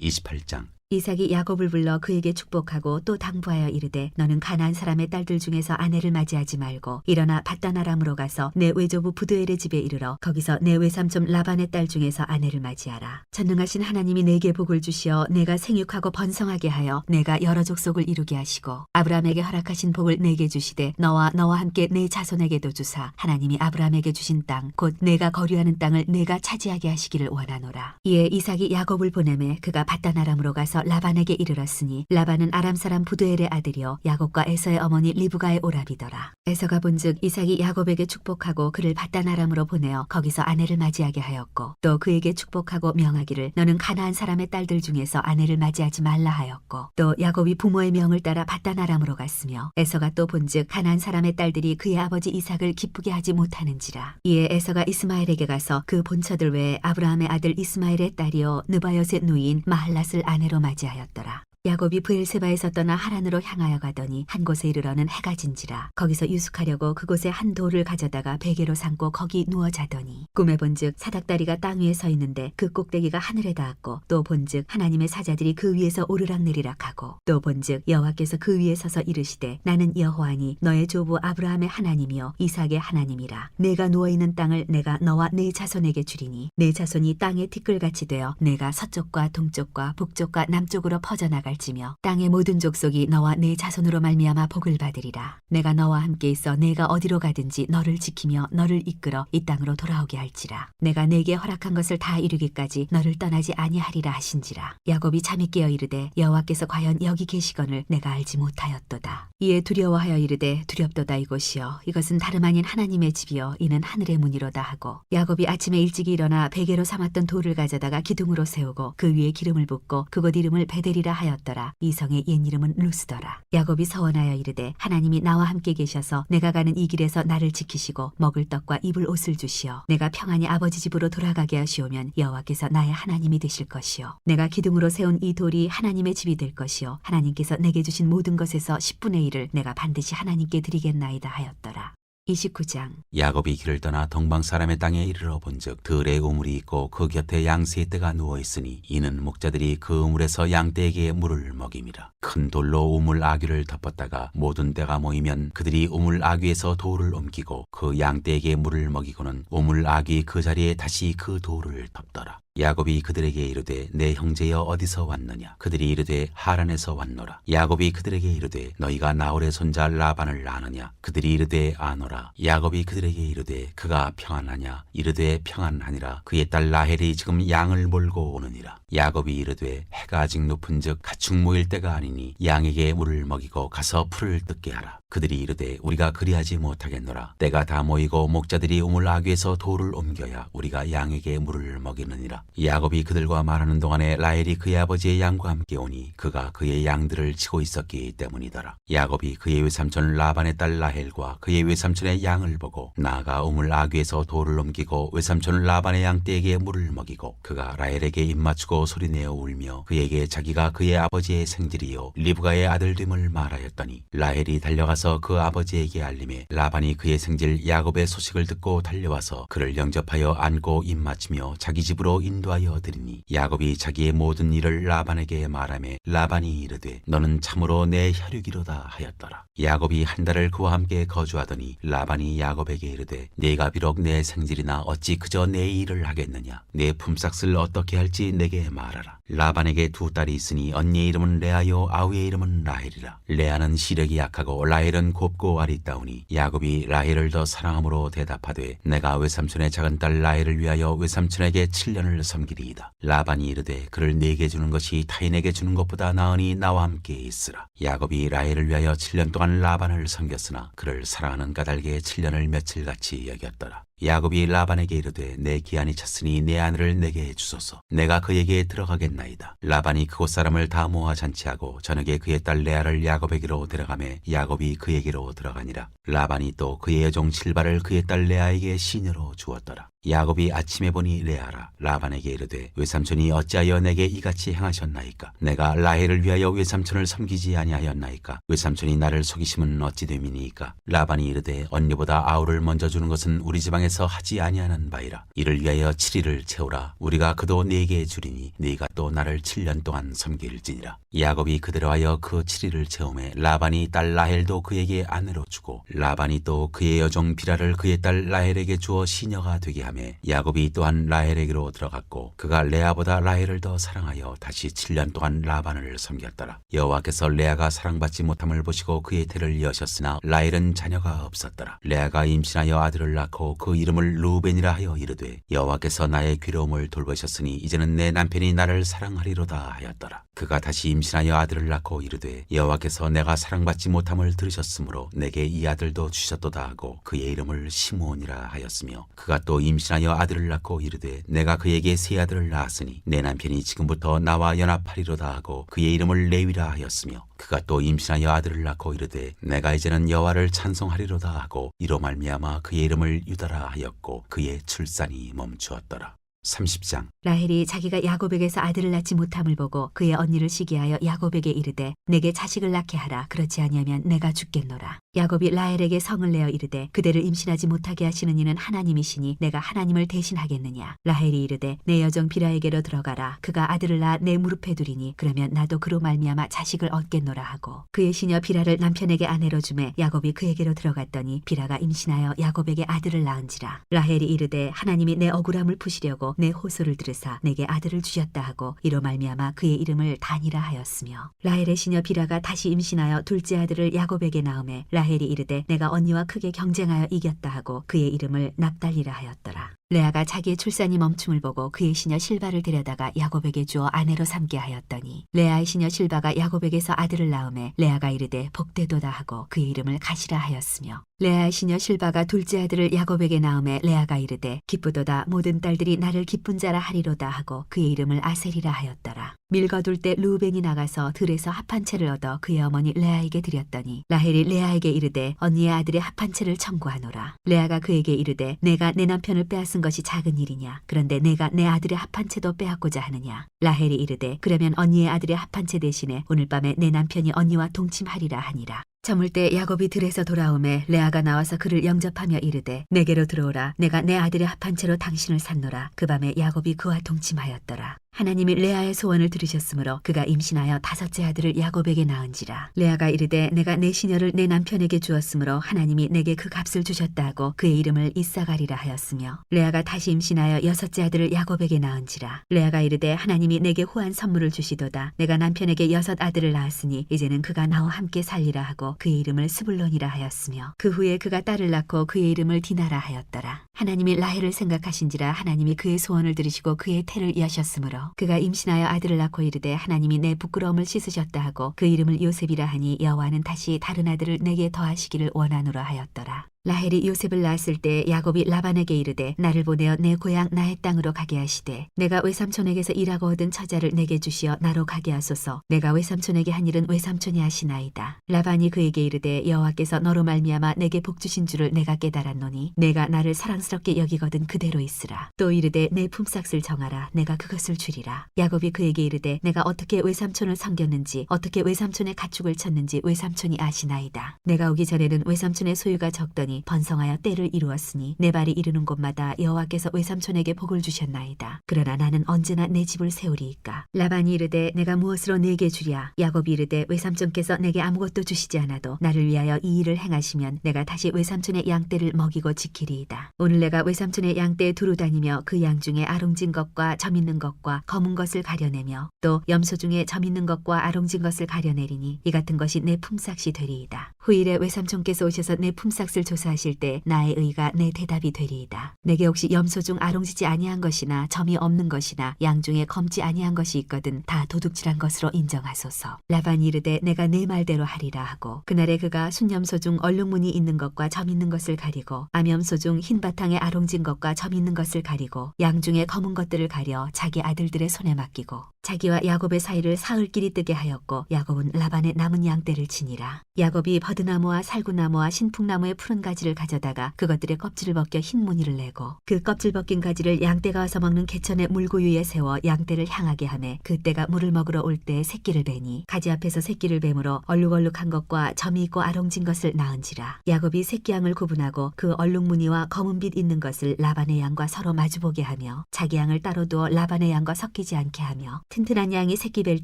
28장. 이삭이 야곱을 불러 그에게 축복하고 또 당부하여 이르되 너는 가나안 사람의 딸들 중에서 아내를 맞이하지 말고 일어나 밧단 아람으로 가서 내 외조부 부두엘의 집에 이르러 거기서 내 외삼촌 라반의 딸 중에서 아내를 맞이하라. 전능하신 하나님이 내게 복을 주시어 내가 생육하고 번성하게 하여 내가 여러 족속을 이루게 하시고 아브라함에게 허락하신 복을 내게 주시되 너와 함께 내 자손에게도 주사 하나님이 아브라함에게 주신 땅 곧 내가 거류하는 땅을 내가 차지하게 하시기를 원하노라. 이에 이삭이 야곱을 보내매 그가 밧단 아람으로 가서 라반에게 이르렀으니 라반은 아람 사람 부두엘의 아들이요 야곱과 에서의 어머니 리브가의 오라비더라. 에서가 본즉 이삭이 야곱에게 축복하고 그를 밧단 아람으로 보내어 거기서 아내를 맞이하게 하였고 또 그에게 축복하고 명하기를 너는 가나안 사람의 딸들 중에서 아내를 맞이하지 말라 하였고 또 야곱이 부모의 명을 따라 밧단 아람으로 갔으며 에서가 또 본즉 가나안 사람의 딸들이 그의 아버지 이삭을 기쁘게 하지 못하는지라. 이에 에서가 이스마엘에게 가서 그 본처들 외에 아브라함의 아들 이스마엘의 딸이요 느바엿의 누이인 마할랏을 아내로 맞이하였더라. 야곱이 브엘세바에서 떠나 하란으로 향하여 가더니 한 곳에 이르러는 해가 진지라. 거기서 유숙하려고 그곳에 한 돌을 가져다가 베개로 삼고 거기 누워 자더니 꿈에 본즉 사닥다리가 땅 위에 서 있는데 그 꼭대기가 하늘에 닿았고 또 본즉 하나님의 사자들이 그 위에서 오르락내리락 하고 또 본즉 여호와께서 그 위에 서서 이르시되 나는 여호와니 너의 조부 아브라함의 하나님이요 이삭의 하나님이라. 내가 누워있는 땅을 내가 너와 내 자손에게 주리니 내 자손이 땅의 티끌같이 되어 내가 서쪽과 동쪽과 북쪽과 남쪽으로 퍼져나갈 지며 땅의 모든 족속이 너와 내 자손으로 말미암아 복을 받으리라. 내가 너와 함께 있어 내가 어디로 가든지 너를 지키며 너를 이끌어 이 땅으로 돌아오게 할지라. 내가 내게 허락한 것을 다 이루기까지 너를 떠나지 아니하리라 하신지라. 야곱이 잠이 깨어 이르되 여호와께서 과연 여기 계시거늘 내가 알지 못하였도다. 이에 두려워하여 이르되 두렵도다 이곳이여 이것은 다름 아닌 하나님의 집이여 이는 하늘의 문이로다 하고 야곱이 아침에 일찍이 일어나 베개로 삼았던 돌을 가져다가 기둥으로 세우고 그 위에 기름을 붓고 그곳 이름을 베델이라 하였더라. 이 성의 옛 이름은 루스더라. 야곱이 서원하여 이르되 하나님이 나와 함께 계셔서 내가 가는 이 길에서 나를 지키시고 먹을 떡과 입을 옷을 주시어 내가 평안히 아버지 집으로 돌아가게 하시오면 여호와께서 나의 하나님이 되실 것이요 내가 기둥으로 세운 이 돌이 하나님의 집이 될 것이요 하나님께서 내게 주신 모든 것에서 10분의 1을 내가 반드시 하나님께 드리겠나이다 하였더라. 29장. 야곱이 길을 떠나 동방 사람의 땅에 이르러 본즉 들에 우물이 있고 그 곁에 양세 떼가 누워 있으니 이는 목자들이 그 우물에서 양떼에게 물을 먹임이라. 큰 돌로 우물 아귀를 덮었다가 모든 떼가 모이면 그들이 우물 아귀에서 돌을 옮기고 그 양떼에게 물을 먹이고는 우물 아귀 그 자리에 다시 그 돌을 덮더라. 야곱이 그들에게 이르되 내 형제여 어디서 왔느냐. 그들이 이르되 하란에서 왔노라. 야곱이 그들에게 이르되 너희가 나홀의 손자 라반을 아느냐. 그들이 이르되 아노라. 야곱이 그들에게 이르되 그가 평안하냐. 이르되 평안하니라. 그의 딸 라헬이 지금 양을 몰고 오느니라. 야곱이 이르되 해가 아직 높은즉 가축 모일 때가 아니니 양에게 물을 먹이고 가서 풀을 뜯게 하라. 그들이 이르되 우리가 그리하지 못하겠노라. 때가 다 모이고 목자들이 우물 아귀에서 돌을 옮겨야 우리가 양에게 물을 먹이느니라. 야곱이 그들과 말하는 동안에 라헬이 그의 아버지의 양과 함께 오니 그가 그의 양들을 치고 있었기 때문이더라. 야곱이 그의 외삼촌 라반의 딸 라헬과 그의 외삼촌의 양을 보고 나아가 우물 아귀에서 돌을 옮기고 외삼촌 라반의 양떼에게 물을 먹이고 그가 라헬에게 입맞추고 소리내어 울며 그에게 자기가 그의 아버지의 생질이요 리브가의 아들됨을 말하였더니 라헬이 달려가서 그 아버지에게 알림해 라반이 그의 생질 야곱의 소식을 듣고 달려와서 그를 영접하여 안고 입맞추며 자기 집으로 인도하여 드리니 야곱이 자기의 모든 일을 라반에게 말하며 라반이 이르되 너는 참으로 내 혈육이로다 하였더라. 야곱이 한 달을 그와 함께 거주하더니 라반이 야곱에게 이르되 네가 비록 내 생질이나 어찌 그저 내 일을 하겠느냐. 내 품삯을 어떻게 할지 내게 말하라. 라반에게 두 딸이 있으니 언니의 이름은 레아요 아우의 이름은 라헬이라. 레아는 시력이 약하고 라헬은 곱고 아리따우니 야곱이 라헬을 더 사랑함으로 대답하되 내가 외삼촌의 작은 딸 라헬을 위하여 외삼촌에게 7년을 섬기리이다. 라반이 이르되 그를 네게 주는 것이 타인에게 주는 것보다 나으니 나와 함께 있으라. 야곱이 라헬을 위하여 7년 동안 라반을 섬겼으나 그를 사랑하는 까닭에 7년을 며칠같이 여겼더라. 야곱이 라반에게 이르되 내 기한이 찼으니 내 아내를 내게 주소서. 내가 그에게 들어가겠나이다. 라반이 그곳 사람을 다 모아 잔치하고 저녁에 그의 딸 레아를 야곱에게로 데려가매 야곱이 그에게로 들어가니라. 라반이 또 그의 여종 실바를 그의 딸 레아에게 시녀로 주었더라. 야곱이 아침에 보니 레아라. 라반에게 이르되 외삼촌이 어찌하여 내게 이같이 행하셨나이까. 내가 라헬을 위하여 외삼촌을 섬기지 아니하였나이까. 외삼촌이 나를 속이심은 어찌 됨이니이까. 라반이 이르되 언니보다 아우를 먼저 주는 것은 우리 지방에 마음에서 하지 아니하는 바이라. 이를 위하여 7일을 채우라. 우리가 그도 네게 주리니 네가 또 나를 7년 동안 섬길지니라. 야곱이 그대로 하여 그 7일을 채우매 라반이 딸 라헬도 그에게 아내로 주고 라반이 또 그의 여종 비라를 그의 딸 라헬에게 주어 시녀가 되게 하매 야곱이 또한 라헬에게로 들어갔고 그가 레아보다 라헬을 더 사랑하여 다시 7년 동안 라반을 섬겼더라. 여호와께서 레아가 사랑받지 못함을 보시고 그의 태를 여셨으나 라헬은 자녀가 없었더라. 레아가 임신하여 아들을 낳고 그 이름을 루벤이라 하여 이르되 여호와께서 나의 괴로움을 돌보셨으니 이제는 내 남편이 나를 사랑하리로다 하였더라. 그가 다시 임신하여 아들을 낳고 이르되 여호와께서 내가 사랑받지 못함을 들으셨으므로 내게 이 아들도 주셨도다 하고 그의 이름을 시므온이라 하였으며 그가 또 임신하여 아들을 낳고 이르되 내가 그에게 세 아들을 낳았으니 내 남편이 지금부터 나와 연합하리로다 하고 그의 이름을 레위라 하였으며 그가 또 임신하여 아들을 낳고 이르되 내가 이제는 여호와를 찬송하리로다 하고 이로 말미암아 그의 이름을 유다라 하였고 그의 출산이 멈추었더라. 30장. 라헬이 자기가 야곱에게서 아들을 낳지 못함을 보고 그의 언니를 시기하여 야곱에게 이르되 내게 자식을 낳게 하라. 그렇지 아니하면 내가 죽겠노라. 야곱이 라헬에게 성을 내어 이르되 그대를 임신하지 못하게 하시는 이는 하나님이시니 내가 하나님을 대신하겠느냐. 라헬이 이르되 내 여종 비라에게로 들어가라. 그가 아들을 낳아 내 무릎에 두리니 그러면 나도 그로 말미암아 자식을 얻겠노라 하고 그의 시녀 비라를 남편에게 아내로 주매 야곱이 그에게로 들어갔더니 비라가 임신하여 야곱에게 아들을 낳은지라. 라헬이 이르되 하나님이 내 억울함을 푸시려고 내 호소를 들으사 내게 아들을 주셨다 하고 이로 말미암아 그의 이름을 단이라 하였으며 라헬의 시녀 비라가 다시 임신하여 둘째 아들을 야곱에게 낳음에 라헬이 이르되 내가 언니와 크게 경쟁하여 이겼다 하고 그의 이름을 납달리라 하였더라. 레아가 자기의 출산이 멈춤을 보고 그의 시녀 실바를 데려다가 야곱에게 주어 아내로 삼게 하였더니 레아의 시녀 실바가 야곱에게서 아들을 낳음에 레아가 이르되 복되도다 하고 그의 이름을 가시라 하였으며 레아의 시녀 실바가 둘째 아들을 야곱에게 낳음에 레아가 이르되 기쁘도다 모든 딸들이 나를 기쁜 자라 하리로다 하고 그의 이름을 아셀이라 하였더라. 밀거둘 때 루벤이 나가서 들에서 합한 채를 얻어 그의 어머니 레아에게 드렸더니 라헬이 레아에게 이르되 언니의 아들의 합한 채를 청구하노라. 레아가 그에게 이르되 내가 내 남편을 빼앗은 것이 작은 일이냐. 그런데 내가 내 아들의 합한 채도 빼앗고자 하느냐. 라헬이 이르되 그러면 언니의 아들의 합한 채 대신에 오늘 밤에 내 남편이 언니와 동침하리라 하니라. 저물 때 야곱이 들에서 돌아오매 레아가 나와서 그를 영접하며 이르되 내게로 들어오라. 내가 내 아들의 합한 채로 당신을 샀노라. 그 밤에 야곱이 그와 동침하였더라. 하나님이 레아의 소원을 들으셨으므로 그가 임신하여 다섯째 아들을 야곱에게 낳은지라. 레아가 이르되 내가 내 시녀를 내 남편에게 주었으므로 하나님이 내게 그 값을 주셨다 하고 그의 이름을 이사가리라 하였으며 레아가 다시 임신하여 여섯째 아들을 야곱에게 낳은지라. 레아가 이르되 하나님이 내게 후한 선물을 주시도다. 내가 남편에게 여섯 아들을 낳았으니 이제는 그가 나와 함께 살리라 하고 그의 이름을 스불론이라 하였으며 그 후에 그가 딸을 낳고 그의 이름을 디나라 하였더라. 하나님이 라헬을 생각하신지라 하나님이 그의 소원을 들으시고 그의 태를 여셨으므로 그가 임신하여 아들을 낳고 이르되 하나님이 내 부끄러움을 씻으셨다 하고 그 이름을 요셉이라 하니 여호와는 다시 다른 아들을 내게 더하시기를 원하노라 하였더라. 라헬이 요셉을 낳았을 때 야곱이 라반에게 이르되 나를 보내어 내 고향 나의 땅으로 가게 하시되 내가 외삼촌에게서 일하고 얻은 처자를 내게 주시어 나로 가게 하소서. 내가 외삼촌에게 한 일은 외삼촌이 하시나이다. 라반이 그에게 이르되 여호와께서 너로 말미암아 내게 복 주신 줄을 내가 깨달았노니 내가 나를 사랑스럽게 여기거든 그대로 있으라. 또 이르되 내 품삯을 정하라. 내가 그것을 주리라. 야곱이 그에게 이르되 내가 어떻게 외삼촌을 섬겼는지 어떻게 외삼촌의 가축을 쳤는지 외삼촌이 아시나이다. 내가 오기 전에는 외삼촌의 소유가 적더니 번성하여 때를 이루었으니 내 발이 이르는 곳마다 여호와께서 외삼촌에게 복을 주셨나이다. 그러나 나는 언제나 내 집을 세우리이까. 라반이 이르되 내가 무엇으로 네게 주랴. 야곱이 이르되 외삼촌께서 내게 아무것도 주시지 않아도 나를 위하여 이 일을 행하시면 내가 다시 외삼촌의 양떼를 먹이고 지키리이다. 오늘 내가 외삼촌의 양떼에 두루 다니며 그 양 중에 아롱진 것과 점 있는 것과 검은 것을 가려내며 또 염소 중에 점 있는 것과 아롱진 것을 가려내리니 이 같은 것이 내 품삯이 되리이다. 후일에 외삼촌께서 오셔서 내 품삯을 조사하실 때 나의 의가 내 대답이 되리이다. 내게 혹시 염소 중 아롱지지 아니한 것이나 점이 없는 것이나 양 중에 검지 아니한 것이 있거든 다 도둑질한 것으로 인정하소서. 라반이 이르되 내가 내 말대로 하리라 하고 그날에 그가 순염소 중 얼룩무늬 있는 것과 점 있는 것을 가리고 암염소 중 흰 바탕에 아롱진 것과 점 있는 것을 가리고 양 중에 검은 것들을 가려 자기 아들들의 손에 맡기고 자기와 야곱의 사이를 사흘길이 뜨게 하였고 야곱은 라반의 남은 양떼를 치니라. 야곱이 버드나무와 살구나무와 신풍나무의 푸른 가지를 가져다가 그것들의 껍질을 벗겨 흰 무늬를 내고 그 껍질 벗긴 가지를 양떼가 와서 먹는 개천의 물구유에 세워 양떼를 향하게 하매 그떼가 물을 먹으러 올 때 새끼를 베니 가지 앞에서 새끼를 뱀으로 얼룩얼룩한 것과 점이 있고 아롱진 것을 낳은지라. 야곱이 새끼 양을 구분하고 그 얼룩 무늬와 검은 빛 있는 것을 라반의 양과 서로 마주보게 하며 자기 양을 따로 두어 라반의 양과 섞이지 않게 하며 튼튼한 양이 새끼 뵐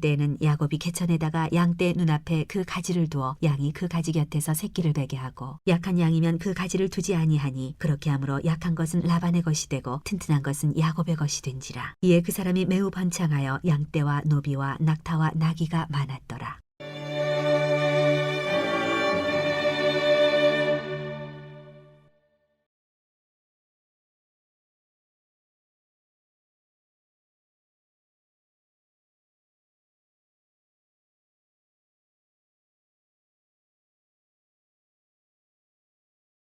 때에는 야곱이 개천에다가 양떼 눈앞에 그 가지를 두어 양이 그 가지 곁에서 새끼를 베게 하고 약한 양이면 그 가지를 두지 아니하니 그렇게 함으로 약한 것은 라반의 것이 되고 튼튼한 것은 야곱의 것이 된지라. 이에 그 사람이 매우 번창하여 양떼와 노비와 낙타와 나귀가 많았더라.